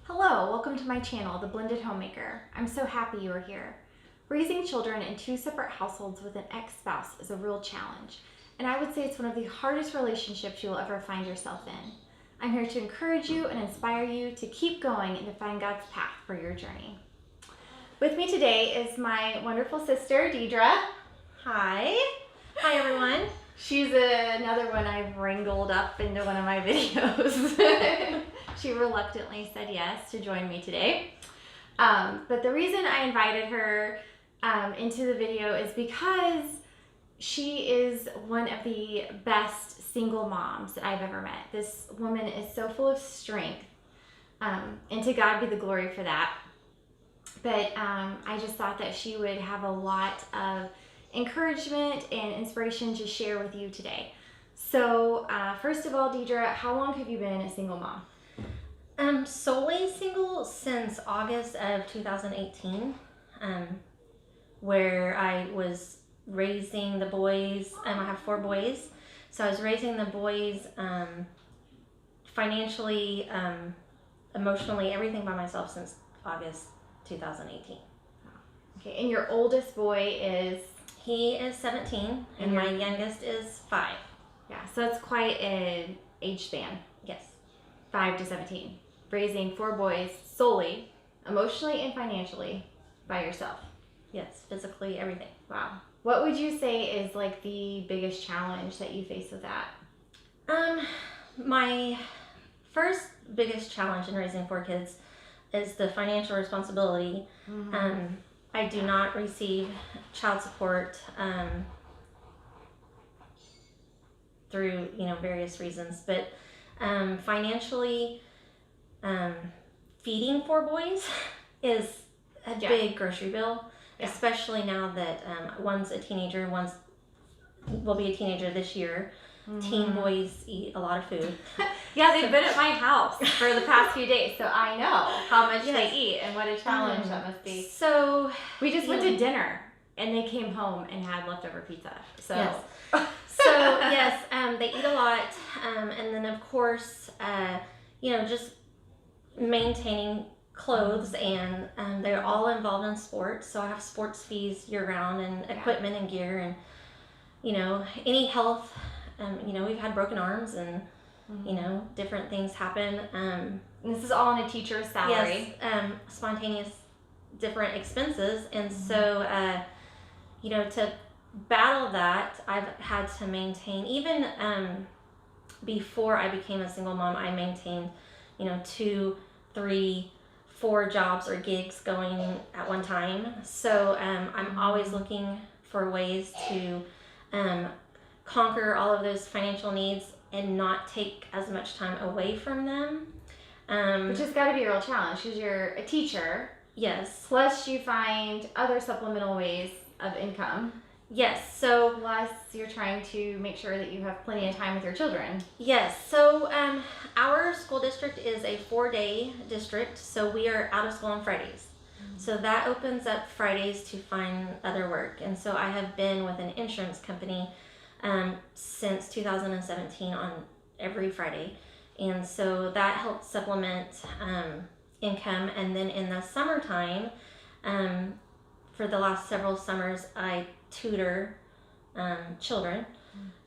Hello, welcome to my channel, The Blended Homemaker. I'm so happy you are here. Raising children in two separate households with an ex-spouse is a real challenge, and I would say it's one of the hardest relationships you will ever find yourself in. I'm here to encourage you and inspire you to keep going and to find God's path for your journey. With me today is my wonderful sister, Deidre. Hi. Hi, everyone. She's another one I've wrangled up into one of my videos. She reluctantly said yes to join me today. But the reason I invited her into the video is because she is one of the best single moms that I've ever met. This woman is so full of strength, and to God be the glory for that. But I just thought that she would have a lot of encouragement and inspiration to share with you today. So first of all, Deidre, how long have you been a single mom? I'm solely single since August of 2018, where I was raising the boys. I have 4 boys, so I was raising the boys financially, emotionally, everything by myself since August 2018. Okay, and your oldest boy is? He is 17, and my youngest is 5. Yeah, so that's quite an age span. Yes. 5 to 17. Raising 4 boys solely, emotionally and financially, by yourself. Yes, physically, everything. Wow. What would you say is like the biggest challenge that you face with that? My first biggest challenge in raising 4 kids is the financial responsibility. Mm-hmm. I do not receive child support through various reasons, but financially, feeding 4 boys is a big grocery bill, especially now that one's a teenager, one's will be a teenager this year. Mm-hmm. Teen boys eat a lot of food. Yeah, they've been at my house for the past few days, so I know how much they eat and what a challenge that must be. So we just went to dinner and they came home and had leftover pizza. So yes. So yes, they eat a lot, and then of course, just maintaining clothes, and they're all involved in sports. So I have sports fees year round, and equipment and gear, and any health. We've had broken arms, and different things happen. And this is all on a teacher's salary. Yes, spontaneous, different expenses, and so to battle that, I've had to maintain, even before I became a single mom, I maintained 2, 3, 4 jobs or gigs going at one time. So I'm always looking for ways to conquer all of those financial needs and not take as much time away from them. Which has got to be a real challenge because you're a teacher. Yes. Plus you find other supplemental ways of income. Yes, so plus you're trying to make sure that you have plenty of time with your children. Yes, so our school district is a 4-day district, so we are out of school on Fridays. Mm-hmm. So that opens up Fridays to find other work, and so I have been with an insurance company since 2017 on every Friday, and so that helps supplement income. And then in the summertime, for the last several summers, I tutor children,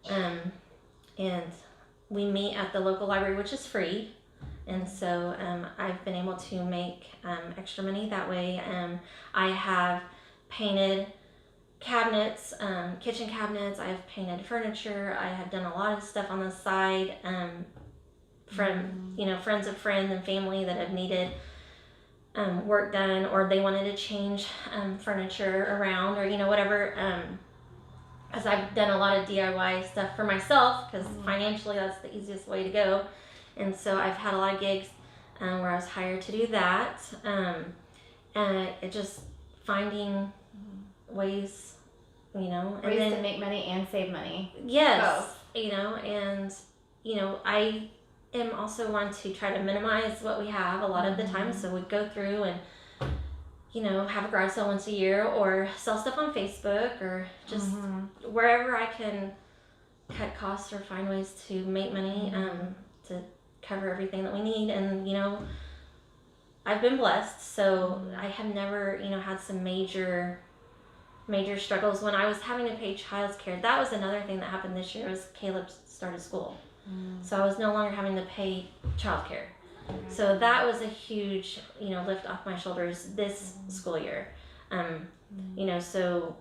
and we meet at the local library, which is free, and so I've been able to make extra money that way. I have painted cabinets, kitchen cabinets, I have painted furniture, I have done a lot of stuff on the side from friends of friends and family that have needed work done, or they wanted to change furniture around, or whatever, because I've done a lot of DIY stuff for myself, because financially that's the easiest way to go. And so I've had a lot of gigs where I was hired to do that, and it just finding ways, ways to make money and save money. Yes. Both. And I am also one to try to minimize what we have a lot of the time. So we'd go through and have a garage sale once a year, or sell stuff on Facebook, or just wherever I can cut costs or find ways to make money to cover everything that we need. And I've been blessed. So I have never, had some major struggles when I was having to pay childcare. That was another thing that happened this year was Caleb started school. So I was no longer having to pay childcare. So that was a huge, lift off my shoulders this school year. So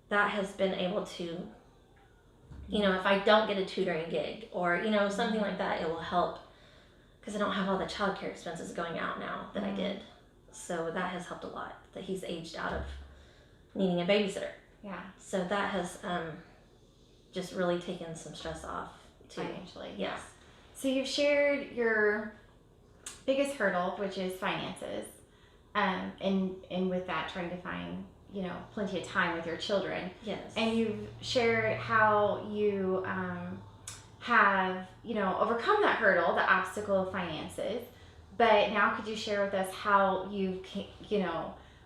that has been able to, if I don't get a tutoring gig or, something like that, it will help because I don't have all the childcare expenses going out now that I did. So that has helped a lot that he's aged out of needing a babysitter. Yeah. So that has just really taken some stress off too. Financially. Yes. So you've shared your biggest hurdle, which is finances, and with that trying to find plenty of time with your children. Yes. And you've shared how you have overcome that hurdle, the obstacle of finances. But now could you share with us how you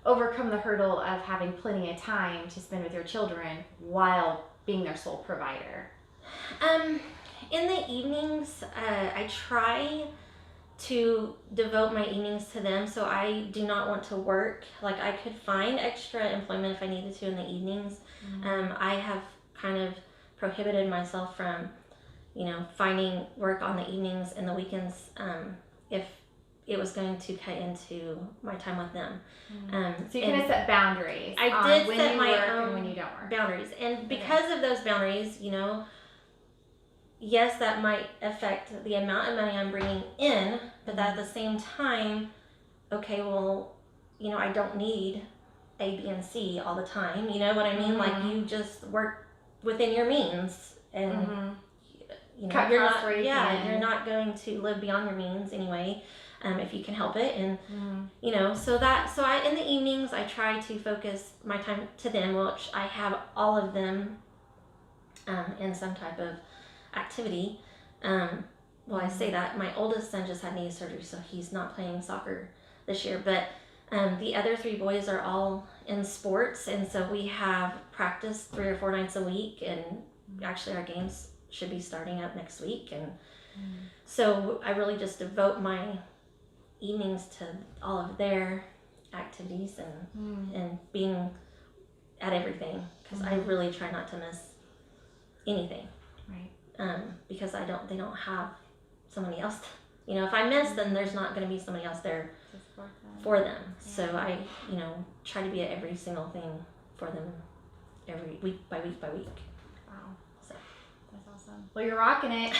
overcome the hurdle of having plenty of time to spend with your children while being their sole provider? In the evenings, I try to devote my evenings to them, so I do not want to work. Like, I could find extra employment if I needed to in the evenings. I have kind of prohibited myself from, finding work on the evenings and the weekends if it was going to cut into my time with them. So you kind of set boundaries. I did when set you my work own and when you don't work. boundaries, and because of those boundaries, yes, that might affect the amount of money I'm bringing in, but at the same time, okay, well, I don't need A, B, and C all the time. You know what I mean? Like, you just work within your means, and Cut you're costs not. where you Yeah, can. you're not going to live beyond your means anyway, if you can help it. And so I in the evenings I try to focus my time to them, which I have all of them in some type of activity. Well, I say that my oldest son just had knee surgery, so he's not playing soccer this year, but the other 3 boys are all in sports, and so we have practice 3 or 4 nights a week, and actually our games should be starting up next week, and so I really just devote my evenings to all of their activities and being at everything, because I really try not to miss anything. Right. Because they don't have somebody else. If I miss, then there's not going to be somebody else there for them. Yeah. So I, try to be at every single thing for them, every week by week by week. Wow. So that's awesome. Well, you're rocking it.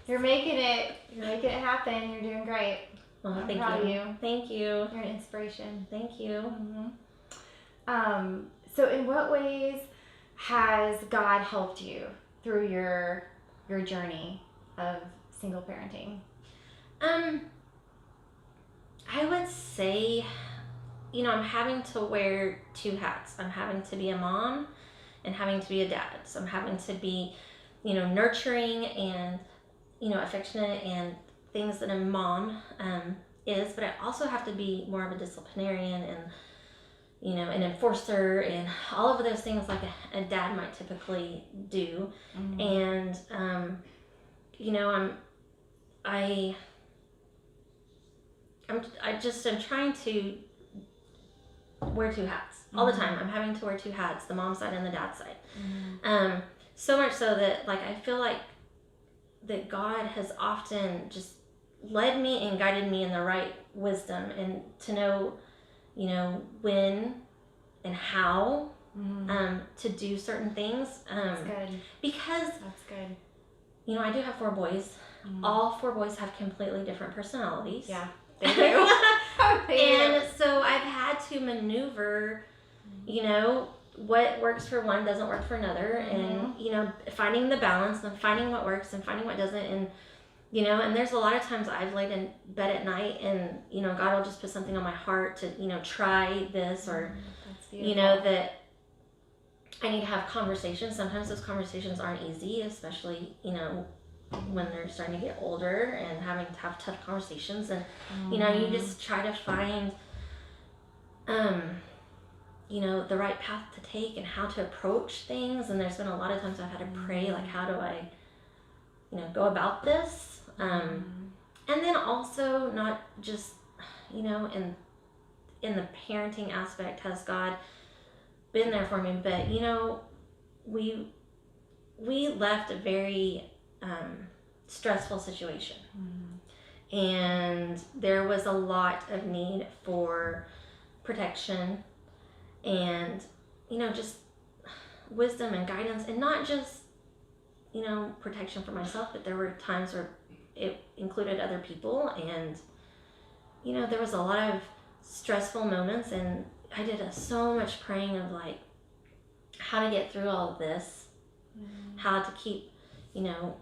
You're making it happen. You're doing great. Well, I'm proud of you. Thank you. You're an inspiration. Thank you. So in what ways has God helped you through your journey of single parenting? I would say, I'm having to wear 2 hats. I'm having to be a mom and having to be a dad. So I'm having to be, nurturing and, affectionate and things that a mom is, but I also have to be more of a disciplinarian and, an enforcer and all of those things like a dad might typically do. And, I'm trying to wear 2 hats all the time. I'm having to wear 2 hats, the mom side and the dad side. So much so that I feel like that God has often just led me and guided me in the right wisdom and to know, when and how to do certain things. That's good. Because that's good. I do have 4 boys. All 4 boys have completely different personalities. Yeah, they do. And so I've had to maneuver, what works for one doesn't work for another, and finding the balance and finding what works and finding what doesn't, and and there's a lot of times I've laid in bed at night and God will just put something on my heart to try this, or that I need to have conversations. Sometimes those conversations aren't easy, especially when they're starting to get older and having to have tough conversations, and you just try to find the right path to take and how to approach things. And there's been a lot of times I've had to pray, like, how do I go about this, and then also not just you know, in the parenting aspect, has God been there for me? But, you know, we left a very stressful situation. And there was a lot of need for protection and, you know, just wisdom and guidance, and not just, you know, protection for myself, but there were times where it included other people, and, you know, there was a lot of stressful moments, and I did so much praying of like how to get through all of this, how to keep, you know,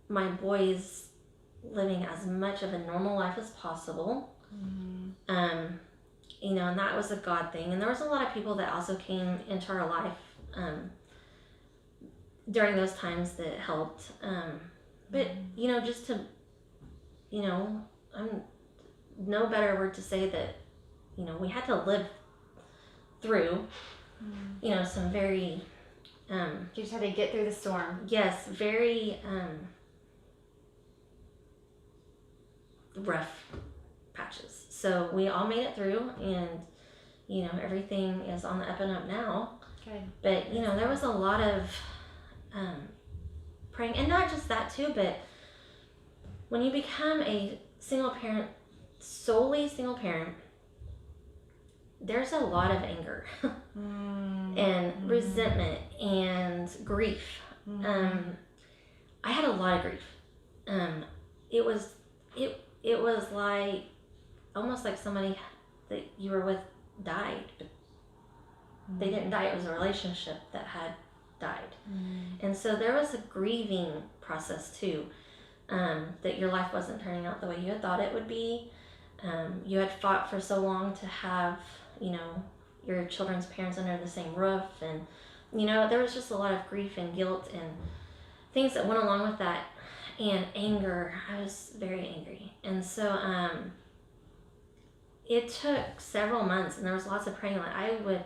my boys living as much of a normal life as possible. You know, and that was a God thing. And there was a lot of people that also came into our life during those times that helped. But, you know, just to, you know, I'm no better word to say that, you know, we had to live through, you know, some very, you just had to get through the storm. yes, very rough patches. So we all made it through, and, you know, everything is on the up and up now. Good. But, you know, there was a lot of praying, and not just that too, but when you become a single parent, solely single parent, there's a lot of anger and resentment and grief. I had a lot of grief. It was like almost like somebody that you were with died, but they didn't die. It was a relationship that had died. And so there was a grieving process too, that your life wasn't turning out the way you had thought it would be. You had fought for so long to have, you know, your children's parents under the same roof, and, you know, there was just a lot of grief and guilt and things that went along with that, and anger. I was very angry. And so it took several months, and there was lots of praying. Like I would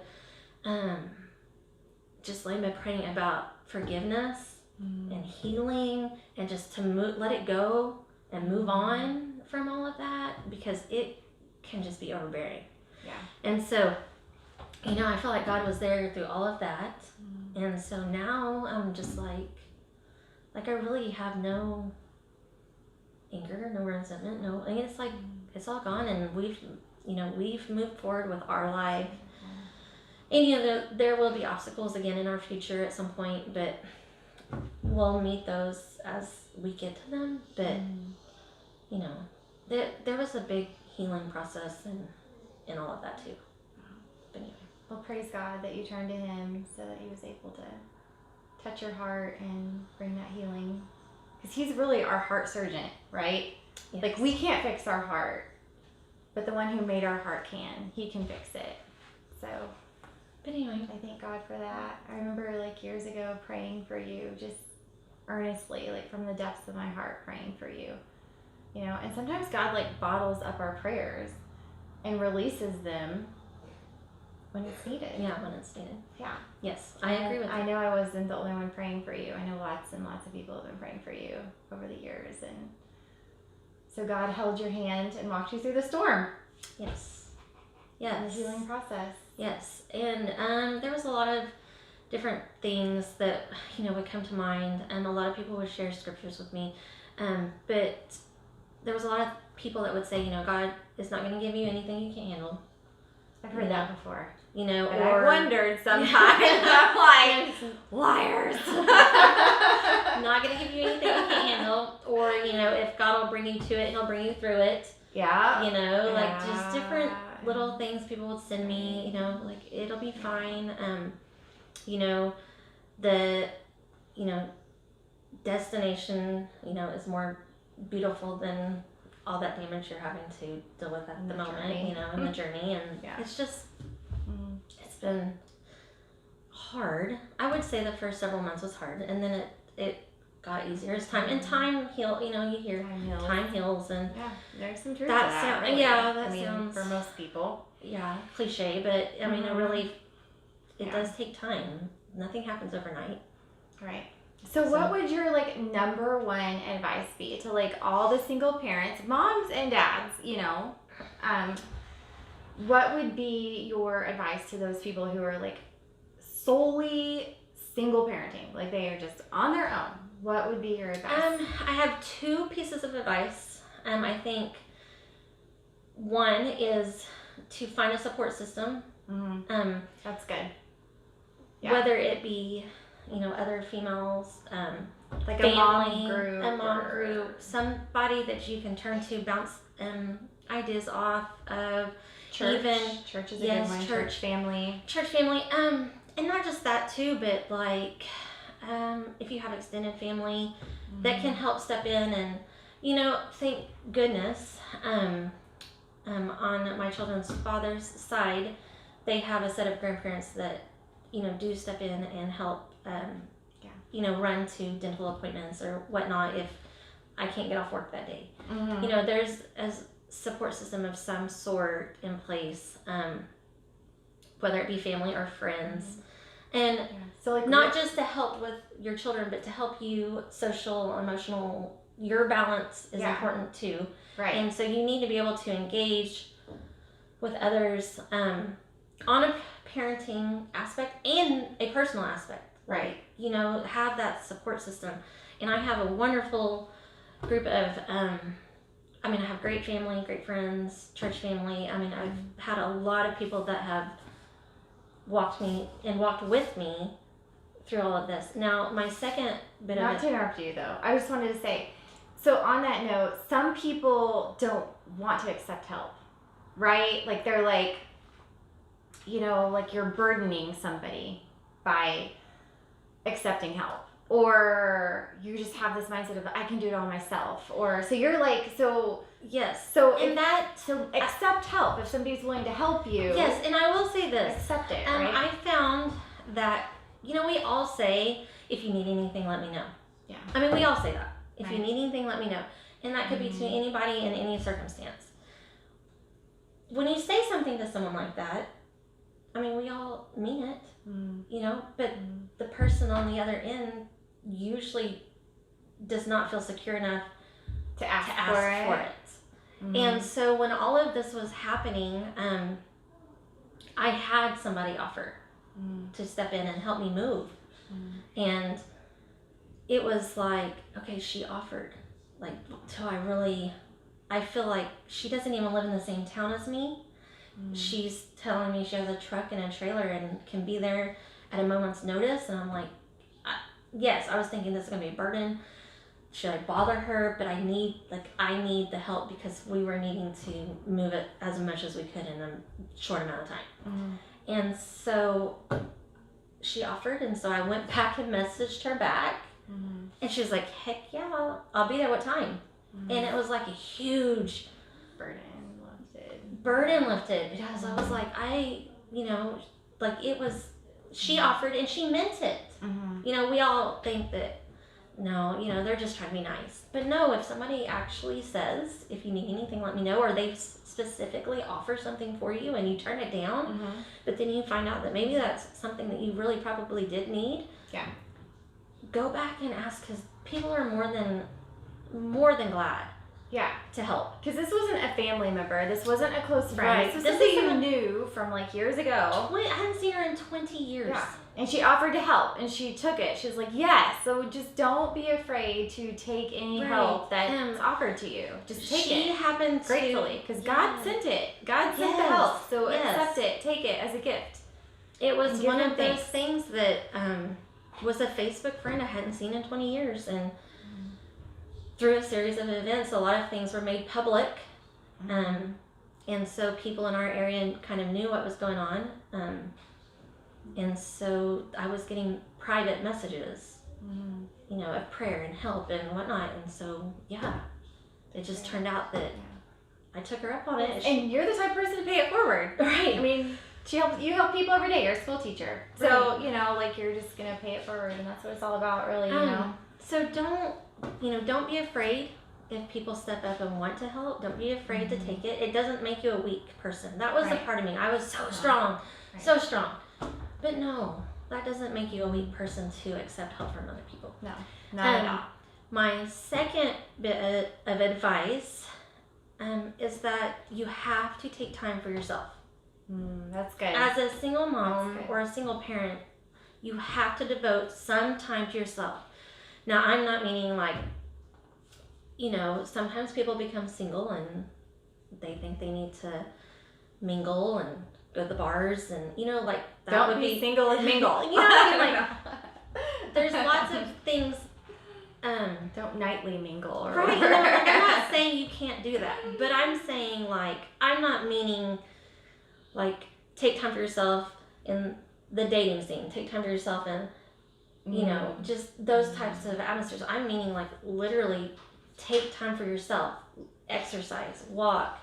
just lay by praying about forgiveness and healing, and just to let it go and move on from all of that, because it can just be overbearing. Yeah. And so, you know, I felt like God was there through all of that. And so now I'm just like I really have no anger, no resentment, no, I mean, it's like, it's all gone, and we've moved forward with our life. And, you know, there will be obstacles again in our future at some point, but we'll meet those as we get to them. But, you know, there was a big healing process in all of that too. But anyway. Well, praise God that you turned to Him so that He was able to touch your heart and bring that healing. Because He's really our heart surgeon, right? Yes. Like, we can't fix our heart, but the one who made our heart can. He can fix it. So, but anyway, I thank God for that. I remember, like, years ago praying for you, just earnestly, like, from the depths of my heart, praying for you. You know, and sometimes God, like, bottles up our prayers and releases them when it's needed. Yeah, when it's needed. Yeah. Yes, I agree with that. I know I wasn't the only one praying for you. I know lots and lots of people have been praying for you over the years. And so God held your hand and walked you through the storm. Yes. In the healing process. Yes. And there was a lot of different things that, you know, would come to mind, and a lot of people would share scriptures with me. But there was a lot of people that would say, you know, God is not going to give you anything you can't handle. I've heard that before. You know, But or I wondered sometimes. I'm like, liars. Not going to give you anything you can't handle. Or, you know, if God will bring you to it, He'll bring you through it. Yeah. You know, like just different little things people would send me, you know, like, it'll be fine. You know, destination, you know, is more beautiful than all that damage you're having to deal with at the moment, journey. you know, in the journey. And it's just, it's been hard. I would say the first several months was hard, and then it got easier as time, and time heal, you know, you hear time heals, and yeah, there's some truth to that. Really. Yeah, that I mean, sounds, for most people. Yeah, cliche, but I mean, it does take time. Nothing happens overnight. Right. So what would your, like, number one advice be to, like, all the single parents, moms and dads, you know, What would be your advice to those people who are like solely single parenting, like they are just on their own? What would be your advice? I have 2 pieces of advice. I think one is to find a support system. That's good. Yeah. Whether it be, other females, like family, a mom group, somebody that you can turn to, bounce ideas off of. Church. Even church is a good one. Church family. And not just that too, but like if you have extended family that can help step in and thank goodness on my children's father's side, they have a set of grandparents that do step in and help run to dental appointments or whatnot if I can't get off work that day. There's a support system of some sort in place, whether it be family or friends. And so like not just to help with your children, but to help you social, emotional, your balance is important too. Right. And so you need to be able to engage with others on a parenting aspect and a personal aspect. Right. Have that support system. And I have a wonderful group of, I have great family, great friends, church family. I've had a lot of people that have walked with me through all of this. Now, my second bit of it. Not to interrupt you though, I just wanted to say, so on that note, some people don't want to accept help, right? Like they're like, like you're burdening somebody by accepting help. Or you just have this mindset of I can do it all myself, or so you're like yes. So accept help if somebody's willing to help you. Yes, and I will say this. Accept it. Right? I found that we all say if you need anything, let me know. Yeah. We all say that. If you need anything, let me know, and that could be to anybody in any circumstance. When you say something to someone like that, we all mean it, but the person on the other end usually does not feel secure enough to ask for it. And so when all of this was happening, I had somebody offer to step in and help me move. And it was like, okay, she offered, like, till I feel like she doesn't even live in the same town as me. She's telling me she has a truck and a trailer and can be there at a moment's notice. And I'm like, yes, I was thinking this is going to be a burden. Should I bother her? But I need the help because we were needing to move it as much as we could in a short amount of time. And so she offered, and so I went back and messaged her back. And she was like, heck yeah, I'll be there. What time? And it was like a huge burden lifted because I was like, she offered and she meant it. We all think that, no, they're just trying to be nice. But no, if somebody actually says, if you need anything, let me know, or they specifically offer something for you and you turn it down, but then you find out that maybe that's something that you really probably did need. Yeah. Go back and ask, because people are more than glad. Yeah. To help. Because this wasn't a family member. This wasn't a close friend. Right. This was somebody you knew from like years ago. I hadn't seen her in 20 years. Yeah. And she offered to help, and she took it. She was like, yes. So just don't be afraid to take any help that's offered to you. Just take it. She happened gratefully, because God sent it. God sent the help. So accept it. Take it as a gift. It was one of those things that was a Facebook friend I hadn't seen in 20 years, and through a series of events, a lot of things were made public, and so people in our area kind of knew what was going on, and so I was getting private messages, of prayer and help and whatnot, and so it just turned out that I took her up on it. And you're the type of person to pay it forward, right? You help people every day. You're a school teacher, so you're just gonna pay it forward, and that's what it's all about, really. So don't be afraid if people step up and want to help. Don't be afraid to take it. It doesn't make you a weak person. That was the part of me. I was so strong, so strong. But no, that doesn't make you a weak person to accept help from other people. No, not at all. My second bit of advice is that you have to take time for yourself. That's good. As a single mom or a single parent, you have to devote some time to yourself. Now, I'm not meaning like, sometimes people become single and they think they need to mingle and go to the bars and, like that Don't would be single and mingle. You know what I mean? Like, there's lots of things. Don't nightly mingle or right. whatever. I'm not saying you can't do that, but I'm saying like I'm not meaning like take time for yourself in the dating scene. Take time for yourself in just those types of atmospheres. I'm meaning like literally take time for yourself. Exercise, walk.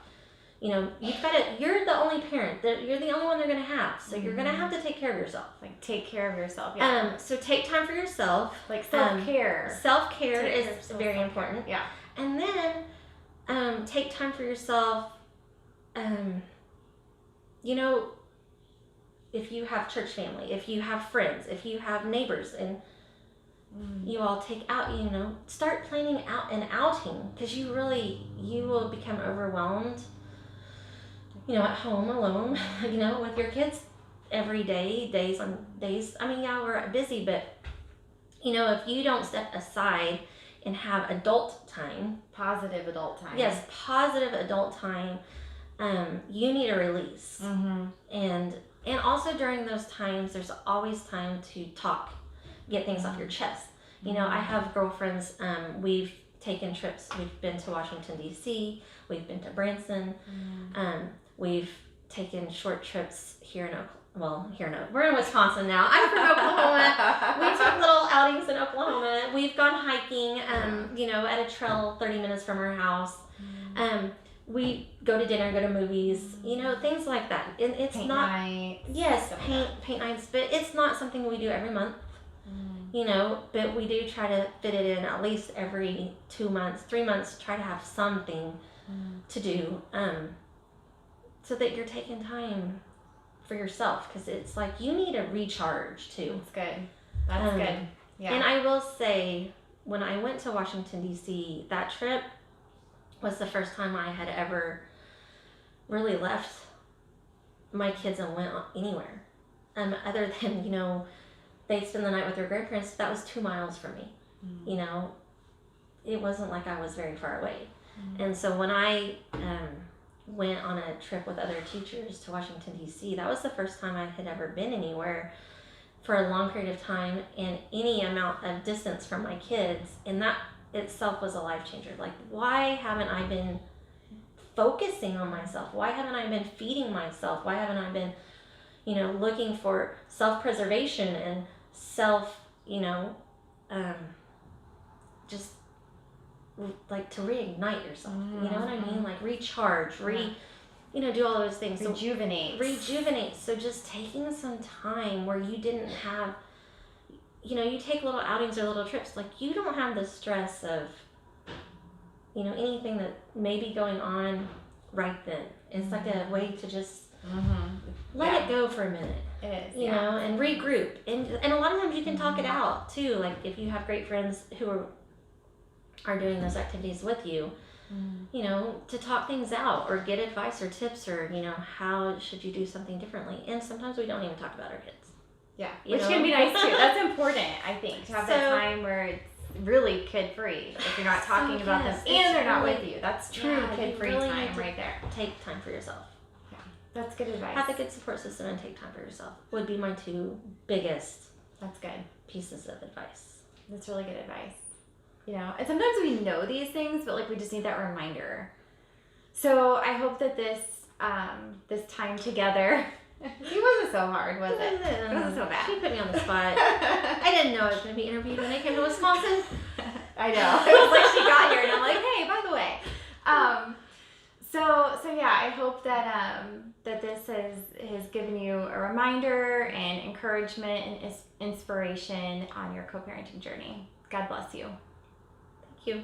You're the only parent. You're the only one they're gonna have. So you're gonna have to take care of yourself. Like take care of yourself. Yeah. So take time for yourself. Like self-care. Self-care is very important. Yeah. And then take time for yourself. If you have church family, if you have friends, if you have neighbors, and you all take out, start planning out an outing, because you will become overwhelmed, at home alone, with your kids every day, days. I mean, yeah, we're busy, but if you don't step aside and have adult time, positive adult time. Yes, positive adult time. You need a release, and also during those times, there's always time to talk, get things off your chest. I have girlfriends. We've taken trips. We've been to Washington D.C. We've been to Branson. We've taken short trips here we're in Wisconsin now. I'm from Oklahoma. We took little outings in Oklahoma. We've gone hiking, at a trail 30 minutes from our house. We go to dinner, go to movies, things like that. And it's paint not nights. Yes, paint nights, but it's not something we do every month. But we do try to fit it in at least every 2 months, 3 months, try to have something to do, so that you're taking time for yourself, because it's like you need a recharge too. That's good. Yeah. And I will say, when I went to Washington D.C., that trip was the first time I had ever really left my kids and went anywhere, other than they'd spend the night with their grandparents. That was 2 miles from me. It wasn't like I was very far away. And so when I went on a trip with other teachers to Washington D.C., that was the first time I had ever been anywhere for a long period of time and any amount of distance from my kids, and that itself was a life changer. Like, why haven't I been focusing on myself? Why haven't I been feeding myself? Why haven't I been looking for self-preservation and just like to reignite yourself. You know what I mean? Like recharge, do all those things. Rejuvenate. So just taking some time where you didn't have, you take little outings or little trips, like you don't have the stress of, anything that may be going on right then. It's like a way to just let it go for a minute. It is, and regroup. And a lot of times you can talk it out too. Like if you have great friends who are doing those activities with you, to talk things out or get advice or tips or, how should you do something differently. And sometimes we don't even talk about our kids. Yeah, which can be nice too. That's important, I think, to have that time where it's really kid-free. If you're not talking about them and they're not with you. That's true kid-free time right there. Take time for yourself. That's good advice. Have a good support system and take time for yourself would be my 2 biggest pieces of advice. That's really good advice. And sometimes we know these things, but we just need that reminder. So I hope that this time together, it wasn't so hard, was it? It wasn't so bad. She put me on the spot. I didn't know I was going to be interviewed when I came to Wisconsin. I know. It was like she got here and I'm like, hey, by the way. So yeah, I hope that that this has given you a reminder and encouragement and inspiration on your co-parenting journey. God bless you. Thank you.